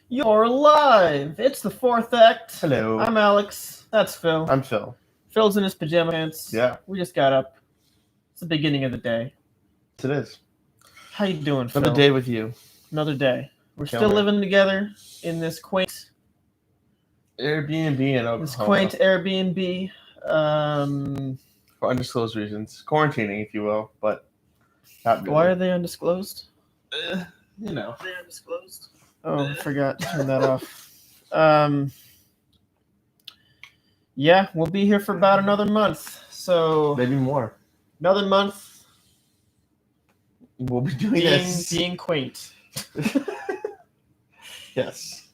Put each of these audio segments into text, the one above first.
You're live! It's the fourth act. Hello. I'm Alex. That's Phil. I'm Phil. Phil's in his pajama pants. Yeah. We just got up. It's the beginning of the day. Yes, it is. How you doing, Phil? Another day with you. Another day. We're Kill still me. living together in this quaint Airbnb in Oklahoma. This quaint Airbnb. For undisclosed reasons. Quarantining, if you will, but not really. Why are they undisclosed? You know. Are they undisclosed? Oh, I forgot to turn that off. Yeah, we'll be here for about another month. So Maybe more. another month We'll be doing this. being quaint. Yes.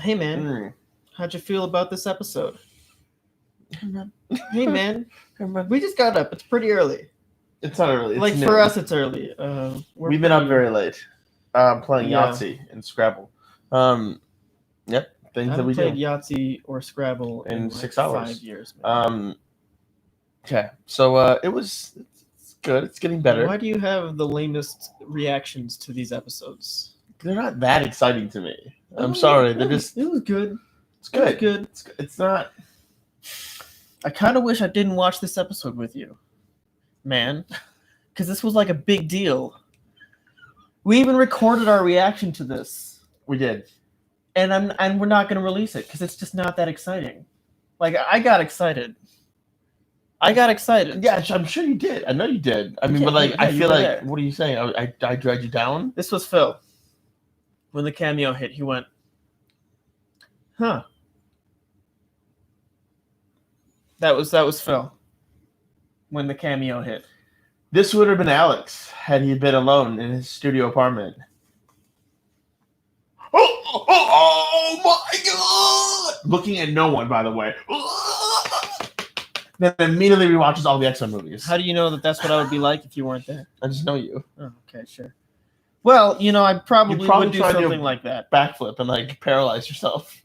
Hey man, how'd you feel about this episode? Hey man, we just got up. It's pretty early. It's not early. It's Like noon. for us, it's early. We've been up very late. Playing Yeah. Yahtzee and Scrabble. Yep. I Things that haven't we played do. Yahtzee or Scrabble In like 6 hours. 5 years. Man. Okay. So it's good. It's getting better. Why do you have the lamest reactions to these episodes? They're not that exciting to me. I'm sorry. They're just. It was good. It's good. It was good. It's not. I kind of wish I didn't watch this episode with you, man, because this was like a big deal. We even recorded our reaction to this, We did. and we're not going to release it because it's just not that exciting. Like I got excited. Yeah, I'm sure you did. I know you did. I mean, Yeah, but like, yeah, I you feel were like, there. what are you saying? I dragged you down? This was Phil. When the cameo hit, he went, "Huh." That was Phil. When the cameo hit. This would have been Alex had he been alone in his studio apartment. Oh my god! Looking at no one, by the way. Then immediately rewatches all the X-Men movies. How do you know that that's what I would be like if you weren't there? I just know you. Oh, okay, sure. Well, I probably probably would do try to do something like that. Backflip and like paralyze yourself.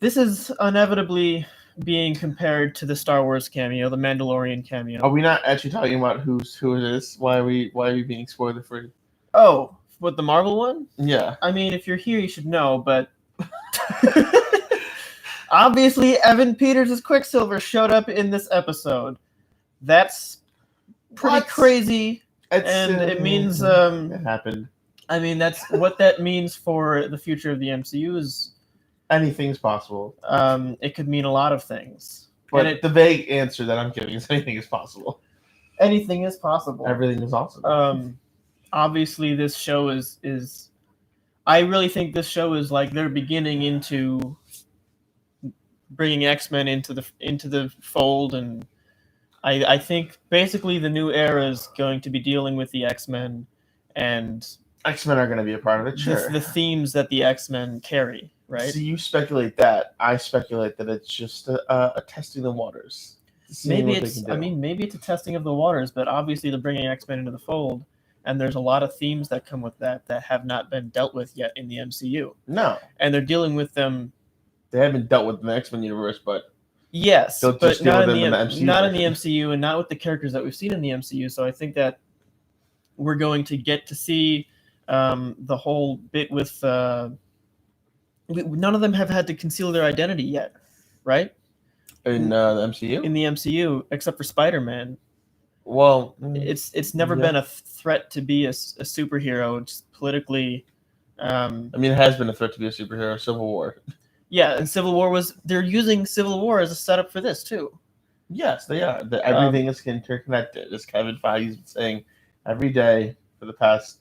This is inevitably being compared to the Star Wars cameo, the Mandalorian cameo. Are we not actually talking about who it is? Why are we being spoiler free? Oh, what, the Marvel one? Yeah. I mean, if you're here, you should know, but obviously Evan Peters as Quicksilver showed up in this episode. That's pretty What? crazy, It's, and it means it happened. I mean, that's what that means for the future of the MCU is Anything's possible. it could mean a lot of things. But And the vague answer that I'm giving is anything is possible. anything is possible. Everything is awesome. Obviously this show is I really think this show is like they're beginning into bringing X-Men into the fold, and I think basically the new era is going to be dealing with the X-Men and X-Men are going to be a part of it, sure. the themes that the X-Men carry, right? So you speculate that. I speculate that it's just a testing the waters. Maybe it's a testing of the waters, but obviously they're bringing X-Men into the fold, and there's a lot of themes that come with that have not been dealt with yet in the MCU. No. And they're dealing with them. They haven't dealt with the X-Men universe, but Yes, they'll but just deal not with in them the in the MCU. not in the MCU, and not with the characters that we've seen in the MCU. So I think that we're going to get to see the whole bit with. None of them have had to conceal their identity yet, right? In the MCU? In the MCU, except for Spider-Man. Well, It's never been a threat to be a superhero. It's politically. I mean, it has been a threat to be a superhero. Civil War. Yeah, and Civil War they're using Civil War as a setup for this too. Yes, they are. Everything is interconnected, as Kevin Feige's been saying every day for the past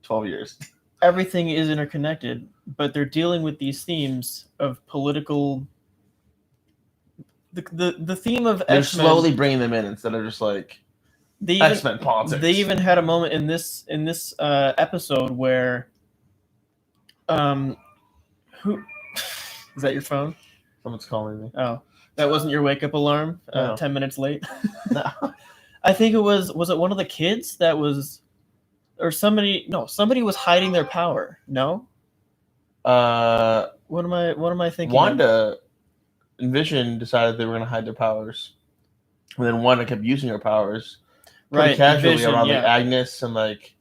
12 years. Everything is interconnected, but they're dealing with these themes of political. The theme of They're X-Men, slowly bringing them in instead of just like X-Men politics. They even had a moment in this episode where, who is that? Your phone? Someone's calling me. Oh, that wasn't your wake up alarm. No. 10 minutes late. No. I think it was it one of the kids that was, or somebody? No, somebody was hiding their power. No. What am I thinking? Wanda and Vision decided they were going to hide their powers, and then Wanda kept using her powers, right? casually Vision, around yeah. like Agnes and like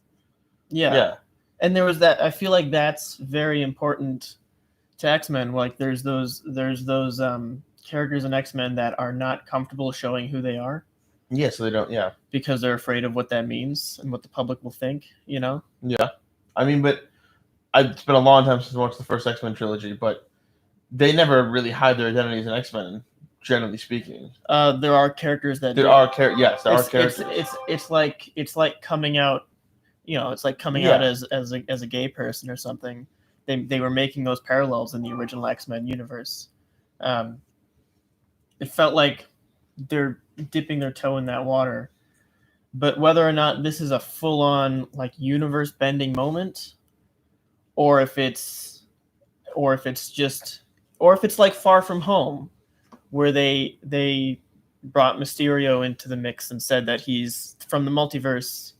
Yeah. And there was that. I feel like that's very important to X-Men. Like there's those characters in X-Men that are not comfortable showing who they are. Yeah, so they don't. Yeah, because they're afraid of what that means and what the public will think. Yeah, I mean, but it's been a long time since I watched the first X-Men trilogy, but they never really hide their identities in X-Men, generally speaking. There are characters that there are characters. It's like coming out. It's like coming out as a gay person or something. They were making those parallels in the original X-Men universe. It felt like they're dipping their toe in that water. But whether or not this is a full-on like universe-bending moment, or if it's like Far From Home, where they brought Mysterio into the mix and said that he's from the multiverse,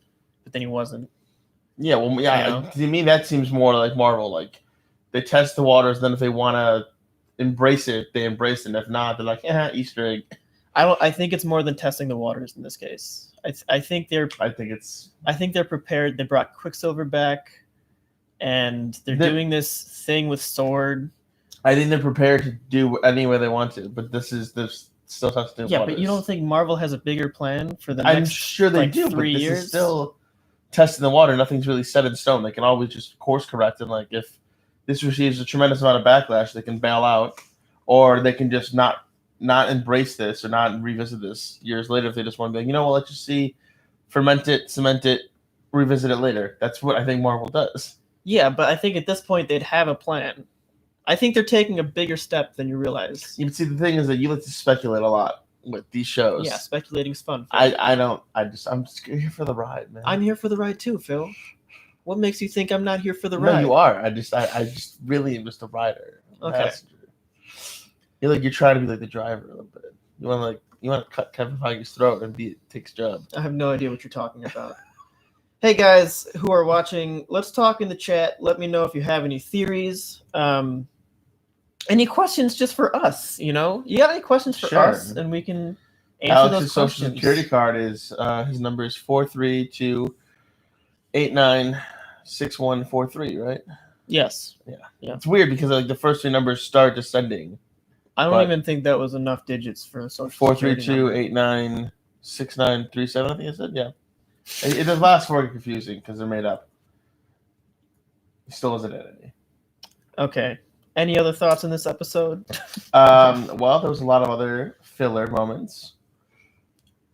but then he wasn't. Yeah, well, yeah. To me, that seems more like Marvel. Like they test the waters, then if they want to embrace it, they embrace it. And if not, they're like, Easter egg. I think it's more than testing the waters in this case. I think they're prepared. They brought Quicksilver back, and they're doing this thing with Sword. I think they're prepared to do any way they want to, but this still testing. Yeah, waters. But you don't think Marvel has a bigger plan for the next? I'm sure they do. 3 but years. This is still testing the water. Nothing's really set in stone. They can always just course correct, and like if this receives a tremendous amount of backlash, they can bail out, or they can just not embrace this or not revisit this years later if they just want to be like, let's just see, ferment it, cement it, revisit it later. That's what I think Marvel does. Yeah, but I think at this point they'd have a plan. I think they're taking a bigger step than you realize. You see, the thing is that you like to speculate a lot with these shows. Yeah, speculating's fun. I'm just here for the ride, man. I'm here for the ride too, Phil. What makes you think I'm not here for the ride? No, you are. I just really am just a rider. Okay. You're trying to be like the driver a little bit. You want to cut Kevin Feige's throat and take his job. I have no idea what you're talking about. Hey guys who are watching, let's talk in the chat. Let me know if you have any theories. Any questions just for us? You got any questions for us, and we can answer Alex's those questions. social security card is his number is 432896143, right? Yes. Yeah. It's weird because like the first 3 numbers start descending. I don't even think that was enough digits for a social 432896937. I think I said, yeah. The last 4 are confusing because they're made up. He still has an identity. Okay. Any other thoughts on this episode? Well, there was a lot of other filler moments.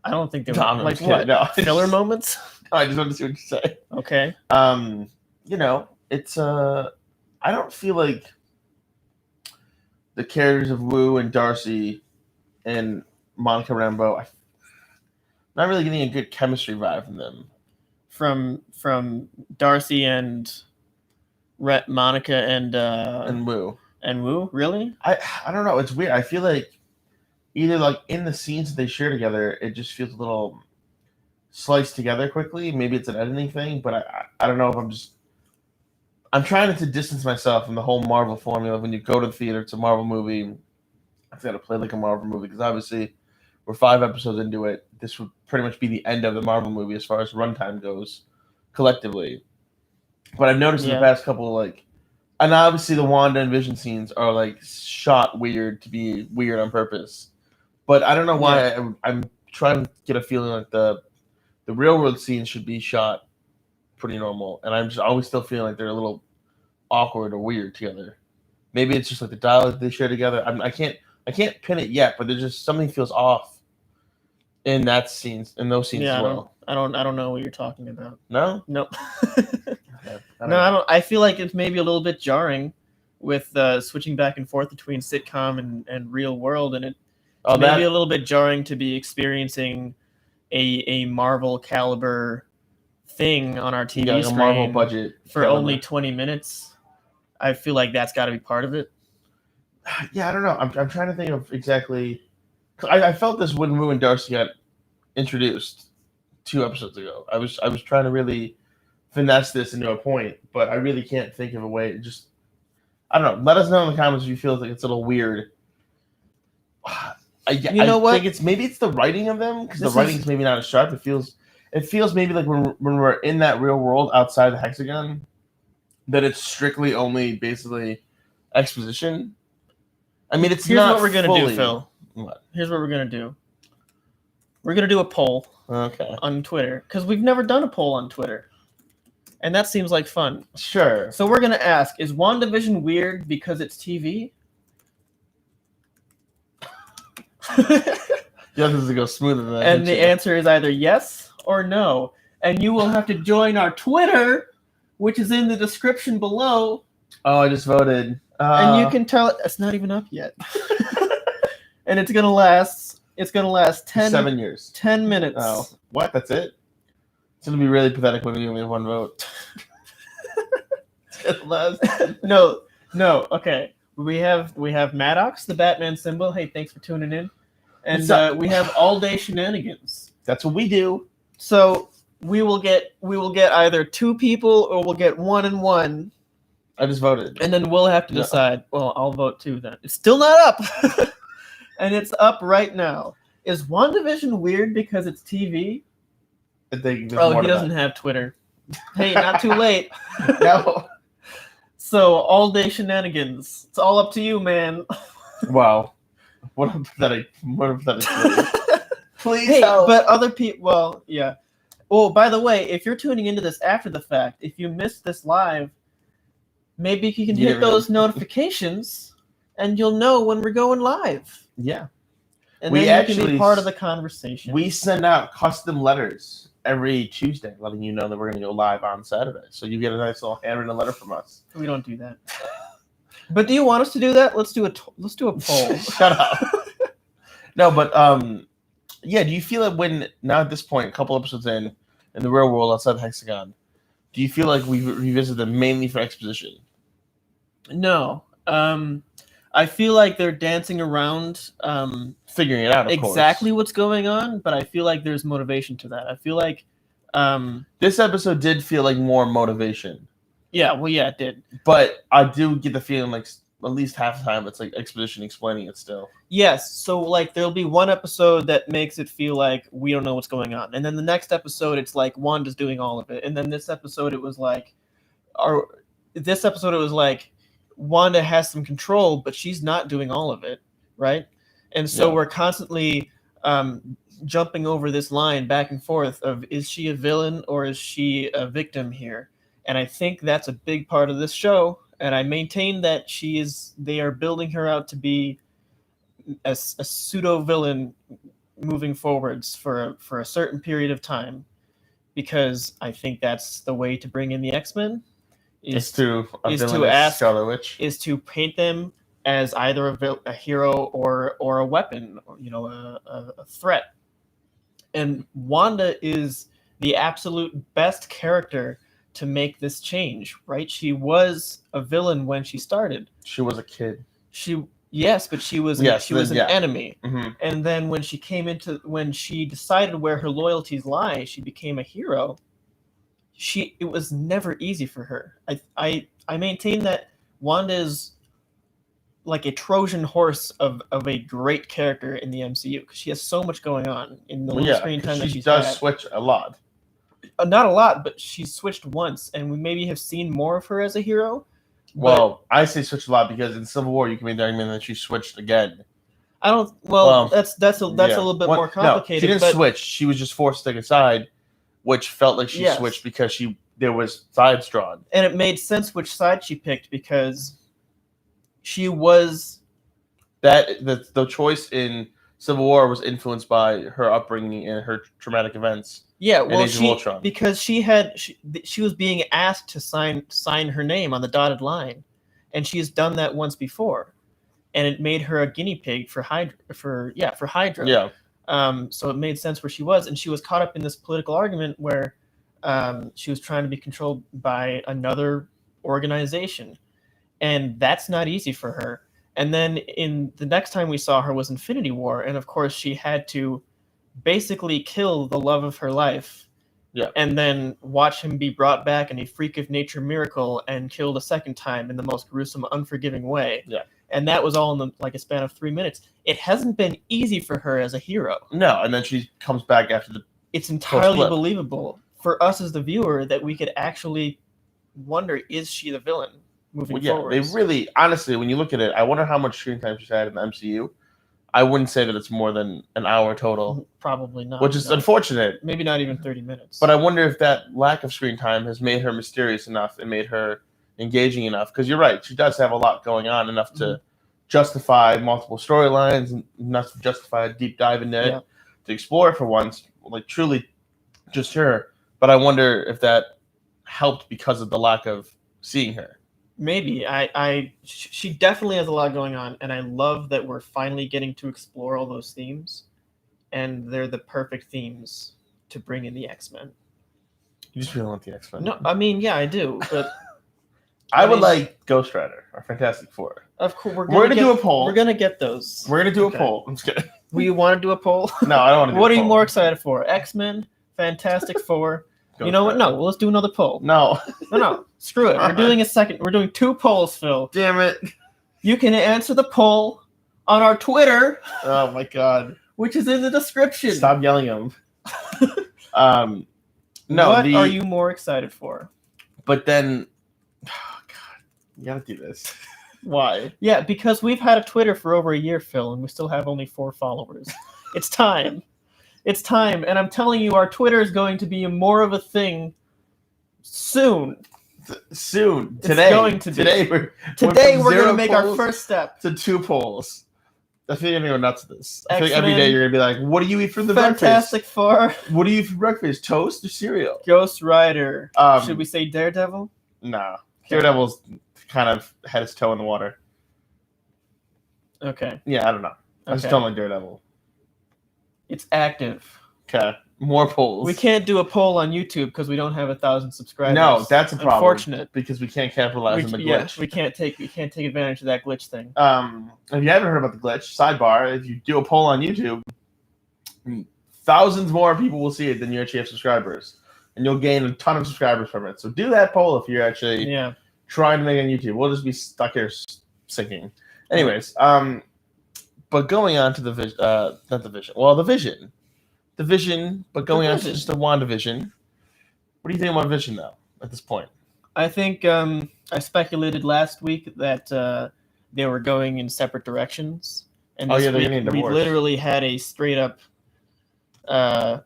I don't think there were what? No. Filler moments? I just wanted to see what you say. Okay. It's I don't feel like the characters of Wu and Darcy and Monica Rambeau, I'm not really getting a good chemistry vibe from them. From Darcy and Monica and Wu. And Wu, really? I don't know. It's weird. I feel like either like in the scenes that they share together, it just feels a little sliced together quickly. Maybe it's an editing thing, but I don't know if I'm trying to distance myself from the whole Marvel formula. When you go to the theater, it's a Marvel movie. I've got to play like a Marvel movie because obviously we're 5 episodes into it. This would pretty much be the end of the Marvel movie as far as runtime goes collectively. But I've noticed in the past couple and obviously the Wanda and Vision scenes are like shot weird to be weird on purpose. But I don't know why I'm trying to get a feeling like the real world scenes should be shot pretty normal, and I'm just always still feeling like they're a little awkward or weird together. Maybe it's just like the dialogue they share together. I can't pin it yet, but there's just something feels off in those scenes as well. I don't know what you're talking about. No? Nope. I don't. I feel like it's maybe a little bit jarring with switching back and forth between sitcom and real world, and it's maybe a little bit jarring to be experiencing a Marvel caliber thing on our TV screen, a Marvel budget for only 20 minutes. I feel like that's got to be part of it. Yeah, I don't know. I'm trying to think of exactly. I felt this when Wu and Darcy got introduced 2 episodes ago. I was trying to really finesse this into a point, but I really can't think of a way. Just I don't know. Let us know in the comments if you feel like it's a little weird. I think maybe it's the writing of them because the writing's maybe not as sharp. It feels maybe like when we're in that real world outside the hexagon, that it's strictly only basically exposition. I mean, it's Here's not what we're gonna fully... do, Phil. What? Here's what we're gonna do. We're gonna do a poll on Twitter because we've never done a poll on Twitter, and that seems like fun. Sure. So we're gonna ask: is WandaVision weird because it's TV? Yeah, this is to go smoother than that. And the answer is either yes or no. And you will have to join our Twitter, which is in the description below. Oh, I just voted. And you can tell it's not even up yet. And it's gonna last 7 years. 10 minutes. Oh. What? That's it? It's gonna be really pathetic when we only have one vote. It's gonna last. No, okay. We have Maddox, the Batman symbol. Hey, thanks for tuning in. And we have all day shenanigans. That's what we do. So we will get either 2 people or we'll get 1 and 1. I just voted. And then we'll have to decide. Well, I'll vote too then. It's still not up. And it's up right now. Is WandaVision weird because it's TV? I think he doesn't have Twitter. Hey, not too late. No. So all day shenanigans. It's all up to you, man. Wow. What a pathetic Please hey, help. But other people, well, yeah. Oh, by the way, if you're tuning into this after the fact, if you missed this live, maybe you can hit those notifications, and you'll know when we're going live. Yeah. And then you can be part of the conversation. We send out custom letters every Tuesday, letting you know that we're going to go live on Saturday. So you get a nice little handwritten letter from us. We don't do that. But do you want us to do that? Let's do a poll. Shut up. No, but yeah. Do you feel that when now at this point, a couple episodes in the real world outside the Hexagon, do you feel like we revisit them mainly for exposition? No. I feel like they're dancing around, figuring it out. Exactly what's going on, but I feel like there's motivation to that. I feel like this episode did feel like more motivation. Yeah, well, yeah, it did. But I do get the feeling like at least half the time it's like exposition explaining it still. Yes, so like there'll be one episode that makes it feel like we don't know what's going on, and then the next episode it's like Wanda's doing all of it, and then this episode it was like, Wanda has some control, but she's not doing all of it, right? And so we're constantly jumping over this line back and forth of is she a villain or is she a victim here? And I think that's a big part of this show. And I maintain that they are building her out to be a pseudo villain moving forwards for a certain period of time, because I think that's the way to bring in the X-Men. Is to paint them as either a hero or a weapon, or, a threat. And Wanda is the absolute best character to make this change, right? She was a villain when she started. She was a kid. But she was an enemy. Mm-hmm. And then when she decided where her loyalties lie, she became a hero. It was never easy for her. I maintain that Wanda is like a Trojan horse of a great character in the MCU because she has so much going on in the little screen time that she's had. She does switch a lot. Not a lot, but she switched once, and we maybe have seen more of her as a hero. Well, I say switch a lot because in Civil War you can make the argument that she switched again. I don't. Well, that's a little bit more complicated. No, she didn't switch. She was just forced to take a side, which felt like she switched because there was sides drawn, and it made sense which side she picked because she was the choice in Civil War was influenced by her upbringing and her traumatic events. Yeah, well, because she was being asked to sign her name on the dotted line, and she's done that once before, and it made her a guinea pig for Hydra. Yeah. So it made sense where she was, and she was caught up in this political argument where she was trying to be controlled by another organization, and that's not easy for her. And then in the next time we saw her was Infinity War, and of course she had to basically kill the love of her life, and then watch him be brought back in a freak of nature miracle and killed a second time in the most gruesome, unforgiving way. Yeah. And that was all in a span of 3 minutes. It hasn't been easy for her as a hero. No, and then she comes back after the. It's entirely believable for us as the viewer that we could actually wonder, is she the villain moving Well, yeah, forward? they really, honestly, when you look at it, I wonder how much screen time she's had in the MCU. I wouldn't say that it's more than an hour total, Probably not. which is no. unfortunate. Maybe not even 30 minutes. But I wonder if that lack of screen time has made her mysterious enough and made her engaging enough. Because you're right, she does have a lot going on, enough to justify multiple storylines, and enough to justify a deep dive into it, to explore it for once, like truly just her. But I wonder if that helped because of the lack of seeing her. Maybe. She definitely has a lot going on, and I love that we're finally getting to explore all those themes, and they're the perfect themes to bring in the X-Men. You just really want the X-Men. No, I mean, yeah, I do, but I would like Ghost Rider or Fantastic Four. Of course, we're gonna do a poll. We're gonna get those. We're gonna do a poll. I'm just kidding. You want to do a poll? No, I don't want to do What a are poll. you more excited for? X-Men, Fantastic Four? You know what? No, well, let's do another poll. No. No. Screw it. We're doing a second. We're doing 2 polls, Phil. Damn it. You can answer the poll on our Twitter. Oh my god. Which is in the description. Stop yelling at him. No. What are you more excited for? But then, oh god, you gotta do this. Why? Yeah, because we've had a Twitter for over a year, Phil, and we still have only 4 followers. It's time. It's time, and I'm telling you, our Twitter is going to be more of a thing soon. Soon. It's Today. going to be. Today we're going to make our first step to 2 polls. I think you're going to go nuts at this. I think every day you're going to be like, what do you eat for the Fantastic breakfast? Four. What do you eat for breakfast? Toast or cereal? Ghost Rider. Should we say Daredevil? Nah. Daredevil's kind of had his toe in the water. Okay. Yeah, I don't know. I just don't like Daredevil. It's active. Okay. More polls. We can't do a poll on YouTube because we don't have 1,000 subscribers. No, that's a problem. Unfortunate. Because we can't capitalize on the glitch. Yeah, we can't take advantage of that glitch thing. If you haven't heard about the glitch, sidebar, if you do a poll on YouTube, thousands more people will see it than you actually have subscribers. And you'll gain a ton of subscribers from it. So do that poll if you're actually trying to make it on YouTube. We'll just be stuck here sinking. Anyways, but going on to the Vision, not the Vision. Well, the Vision. The Vision, but going on to just the WandaVision. What do you think about Vision, though, at this point? I think I speculated last week that they were going in separate directions. And they're getting divorced. We literally had a straight-up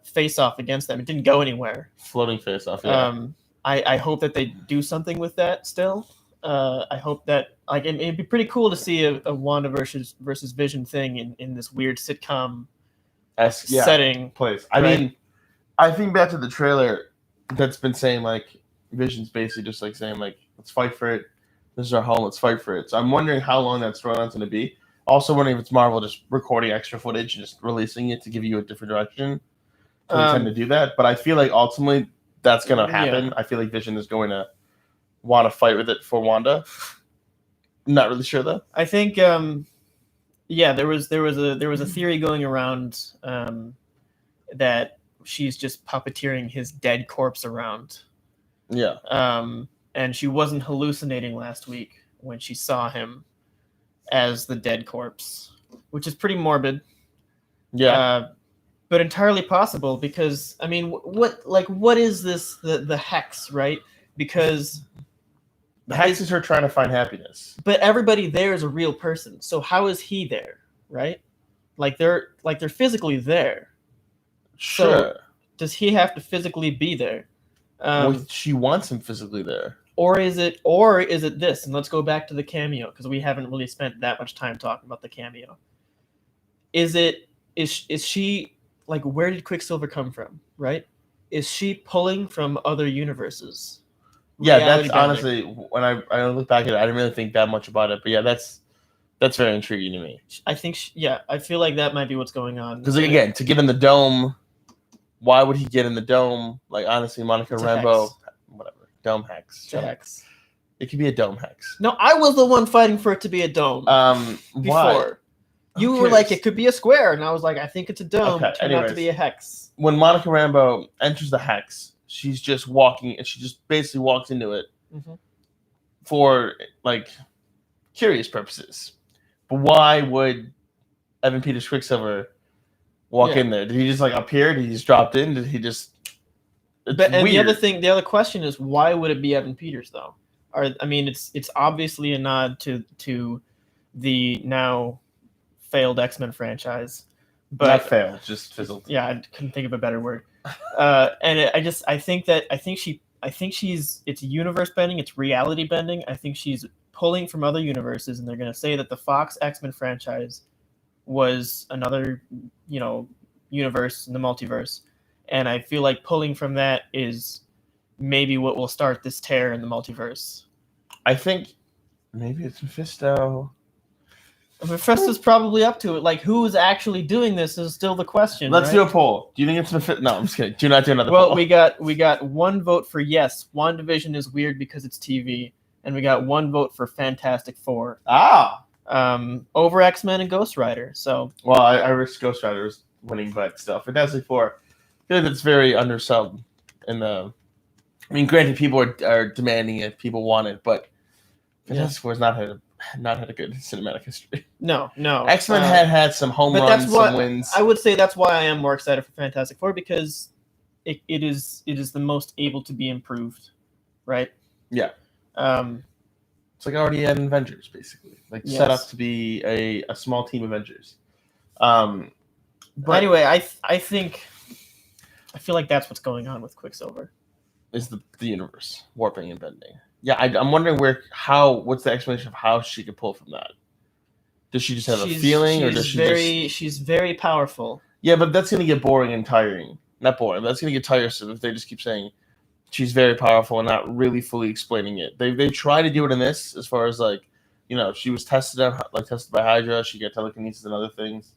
face-off against them. It didn't go anywhere. Floating face-off, yeah. I hope that they do something with that still. I hope that it'd be pretty cool to see a Wanda versus Vision thing in this weird sitcom setting. Place. I mean, I think back to the trailer that's been saying Vision's basically just saying let's fight for it. This is our home. Let's fight for it. So I'm wondering how long that storyline's going to be. Also wondering if it's Marvel just recording extra footage and just releasing it to give you a different direction. They tend to do that, but I feel like ultimately that's going to happen. I feel like Vision is going to want to fight with it for Wanda. Not really sure though. I think there was a theory going around that she's just puppeteering his dead corpse around. Yeah. And she wasn't hallucinating last week when she saw him as the dead corpse, which is pretty morbid. Yeah. But entirely possible because I mean, what is this the hex, right? Because the hex is her trying to find happiness. But everybody there is a real person. So how is he there, right? They're physically there. Sure. So does he have to physically be there? She wants him physically there. Or is it this? And let's go back to the cameo because we haven't really spent that much time talking about the cameo. Is she where did Quicksilver come from, right? Is she pulling from other universes? Yeah, that's honestly, when I look back at it, I didn't really think that much about it. But yeah, that's very intriguing to me. I think, I feel like that might be what's going on. Because again, to get in the dome, why would he get in the dome? Honestly, Monica Rambeau, whatever, dome hex. Hex. It could be a dome hex. No, I was the one fighting for it to be a dome. Before. Why? You were like, it could be a square, and I was like, I think it's a dome. It turned out to be a hex. When Monica Rambeau enters the hex, she's just walking, and she just basically walks into it for curious purposes. But why would Evan Peters Quicksilver walk in there? Did he just appear? Did he just dropped in? Did he just It's But and weird. the other question is, why would it be Evan Peters though? I mean, it's obviously a nod to the now failed X-Men franchise, but Not failed, just fizzled. yeah, I couldn't think of a better word. I think it's universe bending, it's reality bending. I think she's pulling from other universes, and they're going to say that the Fox X-Men franchise was another, universe in the multiverse, and I feel like pulling from that is maybe what will start this tear in the multiverse. I think maybe it's Mephisto. Mephisto's probably up to it. Like, who is actually doing this is still the question. Let's right? do a poll. Do you think it's Mephisto? No, I'm just kidding. Do not do another Well, poll. we got one vote for yes. WandaVision is weird because it's TV, and we got one vote for Fantastic Four. Over X-Men and Ghost Rider. So well, I risk Ghost Rider's winning, but still, Fantastic Four. I feel like it's very undersold. I mean, granted, people are demanding it, people want it, but Fantastic Four has not had a good cinematic history. No. X-Men had some home runs, some wins. I would say that's why I am more excited for Fantastic Four, because it is the most able to be improved, right? Yeah. It's like already an Avengers, basically, set up to be a small team Avengers. But anyway, I feel like that's what's going on with Quicksilver. Is the universe warping and bending? Yeah, I'm wondering what's the explanation of how she could pull from that? Does she just have a feeling, or does she she's very powerful. Yeah, but that's gonna get boring and tiring. Not boring. That's gonna get tiresome if they just keep saying she's very powerful and not really fully explaining it. They try to do it in this, as far as she was tested by Hydra. She got telekinesis and other things.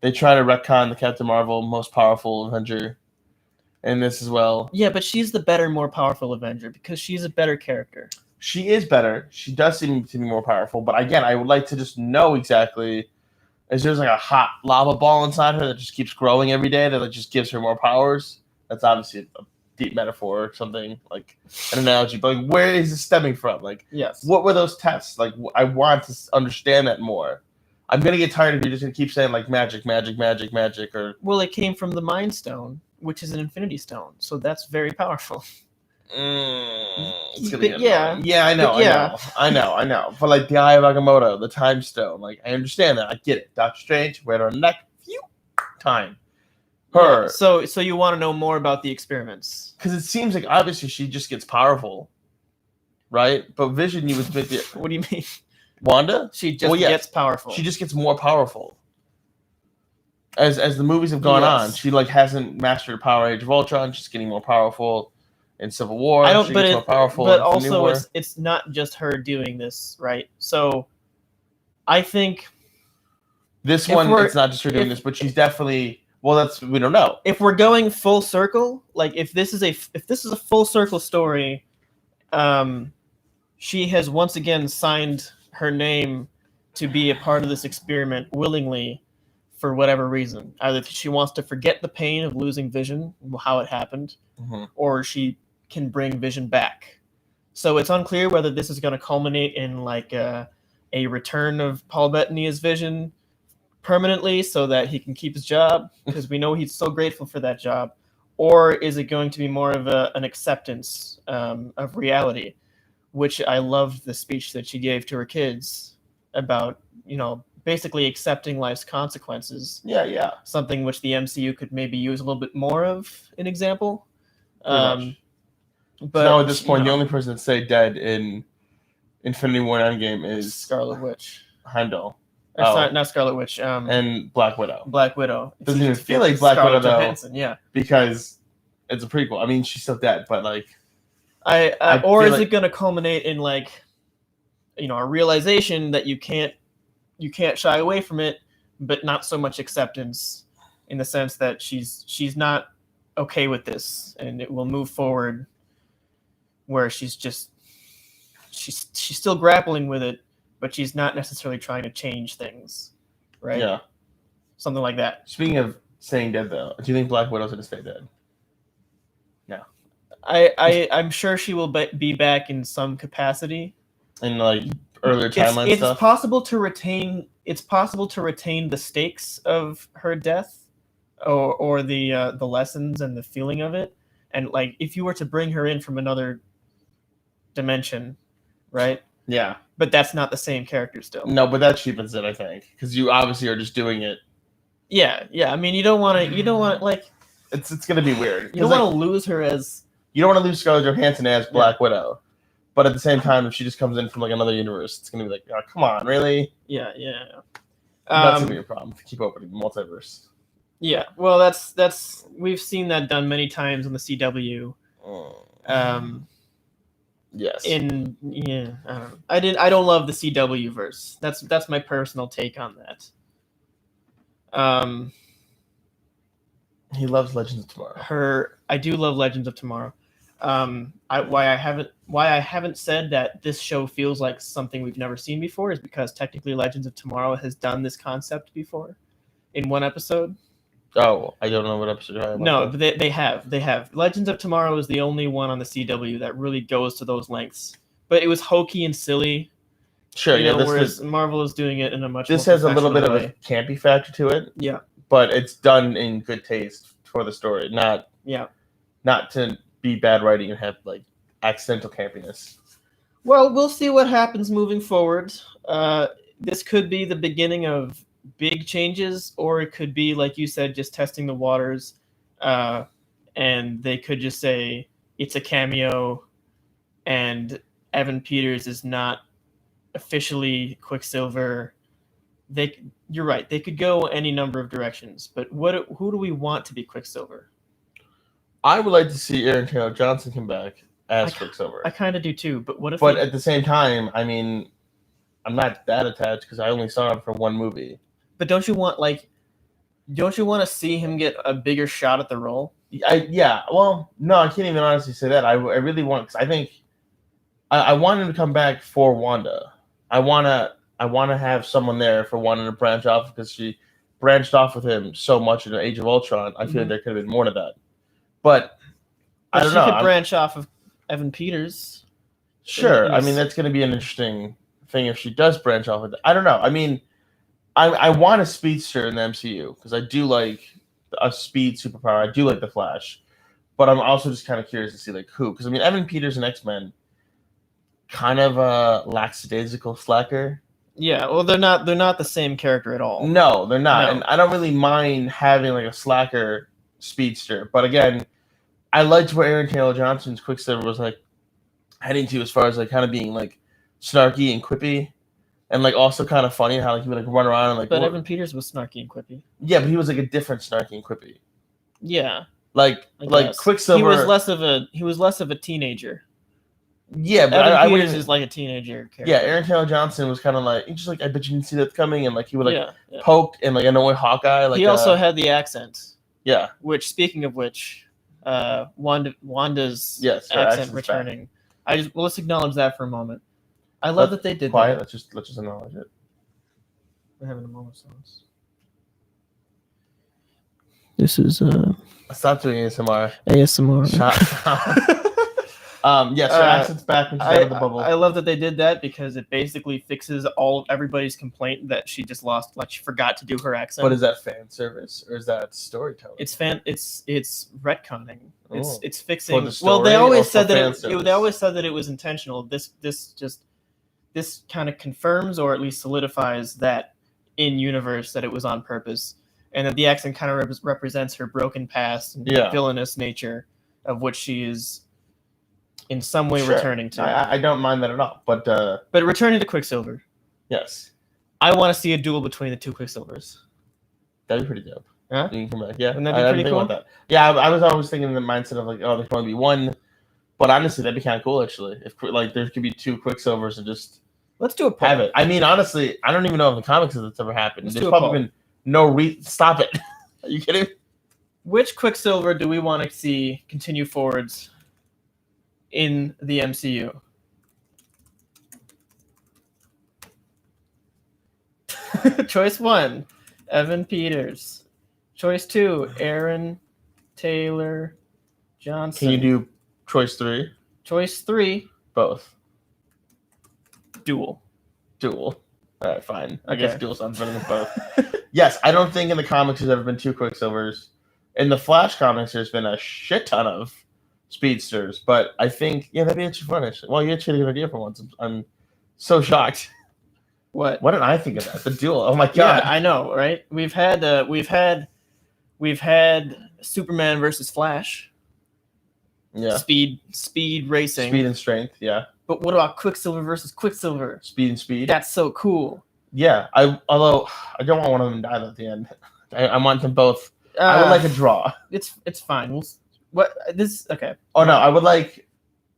They try to retcon the Captain Marvel most powerful Avenger in this as well. Yeah, but she's the better, more powerful Avenger because she's a better character. She is better. She does seem to be more powerful. But again, I would like to just know exactly, is there's like a hot lava ball inside her that just keeps growing every day that just gives her more powers? That's obviously a deep metaphor or something, like an analogy. But where is it stemming from? Yes. What were those tests? I want to understand that more. I'm going to get tired of you just going to keep saying magic, or... Well, it came from the Mind Stone, which is an Infinity Stone, so that's very powerful. It's but yeah. Yeah, I know. But the Eye of Agamotto, the Time Stone, I understand that. I get it. Doctor Strange, right on the neck, phew, time. Her. Yeah, so you want to know more about the experiments? Because it seems like obviously she just gets powerful, right? But Vision, you would think that... What do you mean? Wanda? She just gets powerful. She just gets more powerful. As the movies have gone on, she hasn't mastered her power. Age of Ultron, she's getting more powerful in Civil War. More powerful. But also, it's not just her doing this, right? So, I think this one, it's not just her doing this, but she's definitely. Well, we don't know. If we're going full circle, if this is a full circle story, she has once again signed her name to be a part of this experiment willingly, for whatever reason. Either she wants to forget the pain of losing Vision, how it happened, or she can bring Vision back. So it's unclear whether this is going to culminate in a return of Paul Bettany as Vision permanently so that he can keep his job, because we know he's so grateful for that job, or is it going to be more of an acceptance of reality, which I loved the speech that she gave to her kids about, basically accepting life's consequences. Yeah. Something which the MCU could maybe use a little bit more of, an example. But now at this point, the only person that stayed dead in Infinity War Endgame is Scarlet Witch. Heimdall. Not Scarlet Witch. And Black Widow. It doesn't even feel like Black Widow though. Johansson, yeah. Because it's a prequel. I mean, she's still dead, but or is it going to culminate in a realization that you can't shy away from it, but not so much acceptance, in the sense that she's not okay with this, and it will move forward where she's still grappling with it, but she's not necessarily trying to change things, right? Yeah, something like that. Speaking of staying dead, though, do you think Black Widow's gonna stay dead? No, I'm sure she will be back in some capacity. In earlier timeline stuff. It's possible to retain the stakes of her death, or the lessons and the feeling of it, And like, if you were to bring her in from another dimension, right? Yeah. But that's not the same character still. No, but that cheapens it, I think, because you obviously are just doing it. Yeah. I mean, you don't want to like. It's gonna be weird. You don't want to lose her as. You don't want to lose Scarlett Johansson as Black Widow, but at the same time, if she just comes in from like another universe, it's gonna be like, oh, come on, really? Yeah. That's gonna be a problem. Keep opening the multiverse. Yeah. Well, that's we've seen that done many times on the CW. Yes. I don't know. I don't love the CW verse. That's my personal take on that. He loves Legends of Tomorrow. I do love Legends of Tomorrow. Why I haven't said that this show feels like something we've never seen before is because technically Legends of Tomorrow has done this concept before in one episode. Oh, I don't know what episode you're talking about. No, but they have. Legends of Tomorrow is the only one on the CW that really goes to those lengths. But it was hokey and silly. Sure, whereas Marvel is doing it in a much. This more has a little bit way. of a campy factor to it. Yeah. But it's done in good taste for the story, not to be bad writing and have like accidental campiness. Well, we'll see what happens moving forward. This could be the beginning of big changes, or it could be, like you said, just testing the waters, and they could just say it's a cameo, and Evan Peters is not officially Quicksilver. You're right. They could go any number of directions, but who do we want to be Quicksilver? I would like to see Aaron Taylor Johnson come back as Quicksilver. I kind of do too, but what if? But at the same time, I mean, I'm not that attached because I only saw him for one movie. But don't you want to see him get a bigger shot at the role? Well, no, I can't even honestly say that. I really want, because I think I want him to come back for Wanda. I want to have someone there for Wanda to branch off, because she branched off with him so much in Age of Ultron. I feel like there could have been more to that. But I don't know. She could branch off of Evan Peters. Sure. I mean, that's going to be an interesting thing if she does branch off of that. I don't know. I mean, I want a speedster in the MCU because I do like a speed superpower. I do like the Flash. But I'm also just kind of curious to see like who. Because I mean, Evan Peters in X-Men kind of a lackadaisical slacker. Yeah, well, they're not the same character at all. No, they're not. No. And I don't really mind having like a slacker speedster. But again, I liked where Aaron Taylor Johnson's Quicksilver was like heading to, as far as like kind of being like snarky and quippy, and like also kind of funny how like he would like run around and like. But Evan Peters was snarky and quippy. Yeah, but he was like a different snarky and quippy. Yeah. Like Quicksilver. He was less of a teenager. Yeah, but Evan Peters is like a teenager character. Yeah, Aaron Taylor Johnson was kind of like, just like, I bet you didn't see that coming, and like he would like poke and like annoy Hawkeye. Like he also had the accent. Yeah. Which, speaking of which, Wanda's accent returning. Let's acknowledge that for a moment. I love that they did that. Let's just acknowledge it. We're having a moment of silence. This is Stop doing ASMR. ASMR. Yes, her accent's back when she's out of the bubble. I love that they did that because it basically fixes everybody's complaint that she just lost, like she forgot to do her accent. But is that fan service or is that storytelling? It's retconning. Oh. It's fixing. The story, well, they always said that it was intentional. This kind of confirms or at least solidifies that in universe that it was on purpose, and that the accent kind of represents her broken past and villainous nature, of which she is in some way returning to. I don't mind that at all. But returning to Quicksilver. Yes. I want to see a duel between the two Quicksilvers. That'd be pretty dope. Huh? You can come back. Yeah. Wouldn't that be pretty cool? That. Yeah, I was always thinking in the mindset of like, oh, there's going to be one. But honestly, that'd be kind of cool actually. If like there could be two Quicksilvers and just let's do a poll. Have it. I mean, honestly, I don't even know if in the comics that's ever happened. There's probably been no Stop it. Are you kidding? Which Quicksilver do we want to see continue forwards in the MCU? Choice 1, Evan Peters. Choice 2, Aaron Taylor Johnson. Can you do choice 3? Choice 3, both. Duel. All right, fine. I guess duel sounds better than both. Yes, I don't think in the comics there's ever been two Quicksilvers. In the Flash comics, there's been a shit ton of speedsters. But I think that'd be actually fun. Well, you actually had a good idea for once. I'm so shocked. What? Why didn't I think of that? The duel. Oh my god. Yeah, I know, right? We've had Superman versus Flash. Yeah. Speed racing. Speed and strength. Yeah. But what about Quicksilver versus Quicksilver? Speed and speed. That's so cool. Yeah. Although I don't want one of them to die at the end. I want them both. I would like a draw. It's fine. Okay. Oh no, I would like.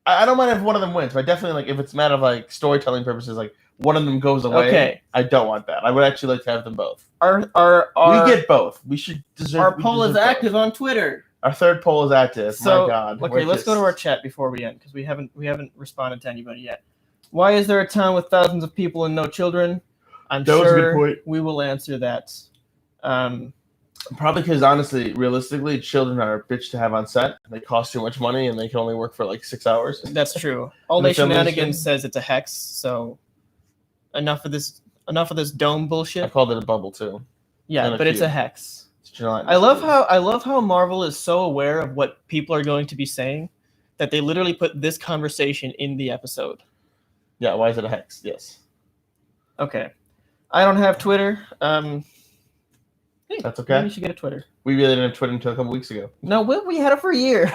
I don't mind if one of them wins, but definitely if it's a matter of storytelling purposes, one of them goes away. Okay. I don't want that. I would actually like to have them both. We get both. We should deserve. Our poll is active on Twitter. Our third poll is active. So, my God. Okay, let's go to our chat before we end because we haven't responded to anybody yet. Why is there a town with thousands of people and no children? I'm sure we will answer that. Probably because honestly, realistically, children are a bitch to have on set. They cost too much money and they can only work for 6 hours. That's true. All Day Shenanigans says it's a hex. So enough of this dome bullshit. I called it a bubble too. Yeah, but it's a hex. I love how Marvel is so aware of what people are going to be saying that they literally put this conversation in the episode. Yeah, why is it a hex? Yes. Okay. I don't have Twitter. That's okay. Maybe you should get a Twitter. We really didn't have Twitter until a couple weeks ago. No, we had it for a year.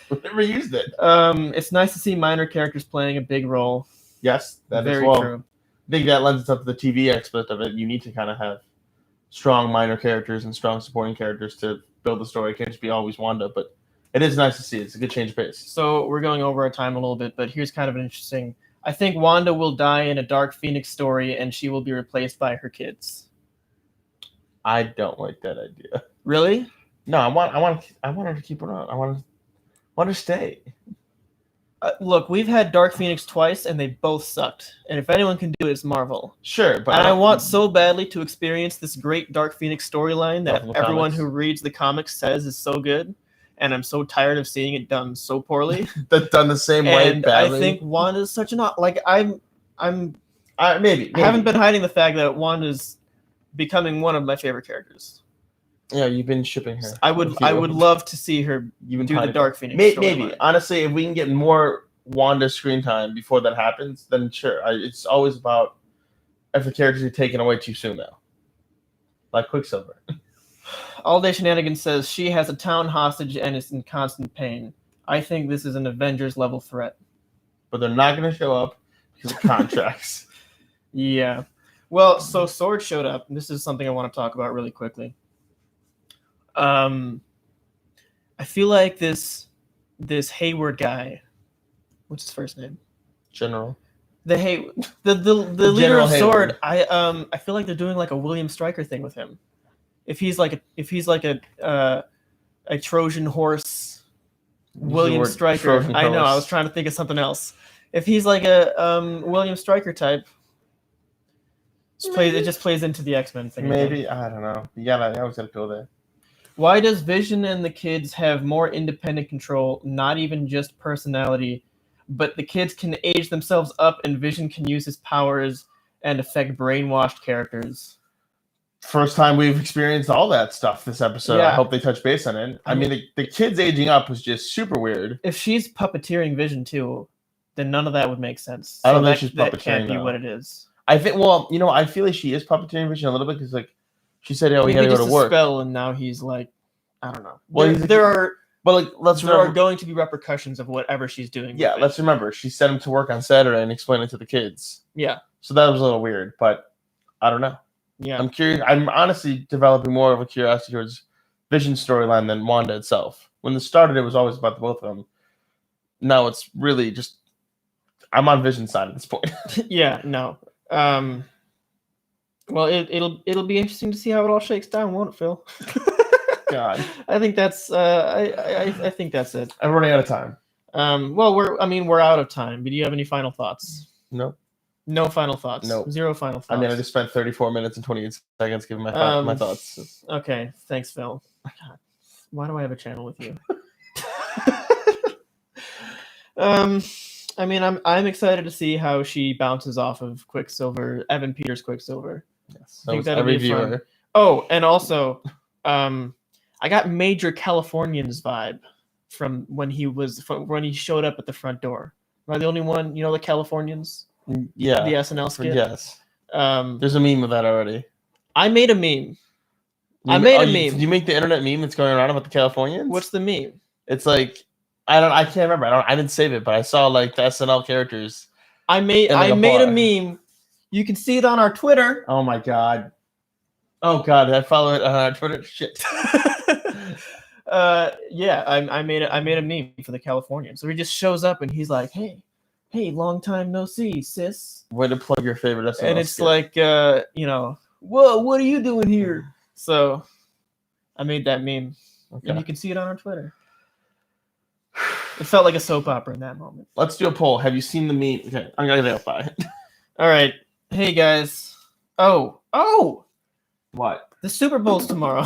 We never used it. It's nice to see minor characters playing a big role. Yes, that is very true. I think that lends itself to the TV aspect of it. You need to kind of have strong minor characters and strong supporting characters to build the story. It can't just be always Wanda, but it is nice to see. It's a good change of pace. So we're going over our time a little bit, but here's kind of an interesting. I think Wanda will die in a Dark Phoenix story, and she will be replaced by her kids. I don't like that idea. Really? No, I want her to keep around. I want her to stay. Look, we've had Dark Phoenix twice, and they both sucked. And if anyone can do it, it's Marvel. Sure, but I want so badly to experience this great Dark Phoenix storyline that everyone who reads the comics says is so good. And I'm so tired of seeing it done so poorly. That's done the same way badly. I think Wanda's such an maybe. I haven't been hiding the fact that Wanda's becoming one of my favorite characters. Yeah, you've been shipping her. I would love to see her do the Dark Phoenix. Maybe. Honestly, if we can get more Wanda screen time before that happens, then sure. It's always about if the characters are taken away too soon, though. Like Quicksilver. All Day Shenanigans says she has a town hostage and is in constant pain. I think this is an Avengers level threat. But they're not going to show up because of contracts. Yeah. Well, so Sword showed up. And this is something I want to talk about really quickly. I feel like this Hayward guy. What's his first name? General. The leader of Sword. I feel like they're doing a William Stryker thing with him. If he's like a Trojan horse, William Stryker. I know. I was trying to think of something else. If he's like a William Stryker type, it just plays into the X-Men thing. Maybe. I don't know. I always got to go there. Why does Vision and the kids have more independent control, not even just personality, but the kids can age themselves up and Vision can use his powers and affect brainwashed characters? First time we've experienced all that stuff this episode. Yeah. I hope they touch base on it. I mean, the kids aging up was just super weird. If she's puppeteering Vision too, then none of that would make sense. I don't think she's puppeteering. That can't be what it is. I think. Well, I feel like she is puppeteering Vision a little bit because she said, "Oh, he had to go to work." Spell, and now he's I don't know. Well, there are going to be repercussions of whatever she's doing. Yeah, let's remember she sent him to work on Saturday and explained it to the kids. Yeah. So that was a little weird, but I don't know. Yeah. I'm curious. I'm honestly developing more of a curiosity towards Vision's storyline than Wanda itself. When this started, it was always about the both of them. Now it's really just I'm on Vision's side at this point. Yeah. No. Well, it'll be interesting to see how it all shakes down, won't it, Phil? God, I think that's I think that's it. I'm running out of time. Well, we're out of time. But do you have any final thoughts? No. No final thoughts. No. Zero final thoughts. I mean, I just spent 34 minutes and 28 seconds giving my thoughts. Okay, thanks, Phil. God, why do I have a channel with you? I mean, I'm excited to see how she bounces off of Quicksilver, Evan Peters' Quicksilver. Yes, I think that'll be fun. Oh, and also, I got Major Californians vibe from when he showed up at the front door. Am I the only one? You know the Californians? Yeah. The SNL skit? Yes. Um, There's a meme of that already. I made a meme. Did you make the internet meme that's going around about the Californians? What's the meme? It's like I can't remember. I didn't save it, but I saw like the SNL characters. I made a meme. You can see it on our Twitter. Oh my god. Oh god, I follow it on our Twitter. Shit. Yeah, I made a meme for the Californians. So he just shows up and he's like, hey, long time no see, sis. Way to plug your favorite SNL And it's skit. like, whoa, what are you doing here? So I made that meme. Okay. And you can see it on our Twitter. It felt like a soap opera in that moment. Let's do a poll. Have you seen the meme? Okay, I'm gonna go by. All right. Hey guys. Oh. What? The Super Bowl's tomorrow.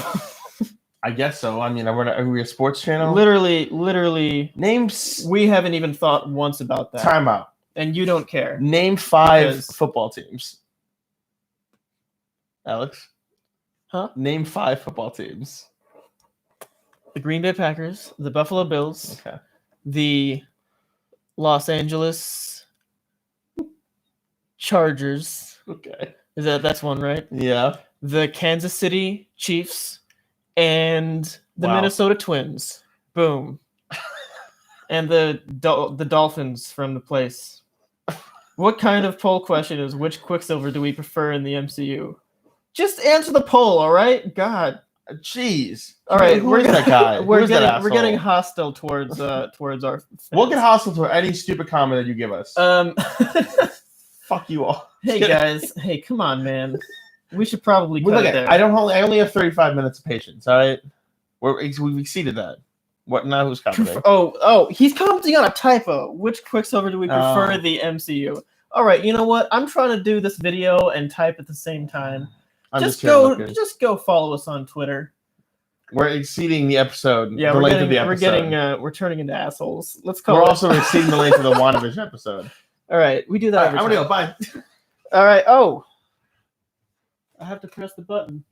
I guess so. I mean, are we a sports channel? Literally. Names. We haven't even thought once about that. Time out. And you don't care. Name 5 Because- football teams. Alex? Huh? Name 5 football teams. The Green Bay Packers, the Buffalo Bills, Okay. the Los Angeles Chargers. Okay. That's one, right? Yeah. The Kansas City Chiefs and the Wow. Minnesota Twins. Boom. And the Dolphins from the place. What kind of poll question is which Quicksilver do we prefer in the MCU? Just answer the poll, all right? God. Jeez. All right, Who is that guy? We're that getting asshole? hostile towards our fans. We'll get hostile to any stupid comment that you give us. Fuck you all. Hey guys, hey, come on, man. We should probably cut it there. I only have 35 minutes of patience. All right, we've exceeded that. What now? Who's commenting? Oh, he's commenting on a typo. Which Quicksilver do we prefer the MCU? All right, you know what? I'm trying to do this video and type at the same time. Just go follow us on Twitter. We're exceeding the episode. Yeah, the length of the episode. We're turning into assholes. Let's call. We're it. also exceeding the length of the WandaVision episode. All right, we do that. All right, I'm gonna go. Bye. All right. Oh, I have to press the button.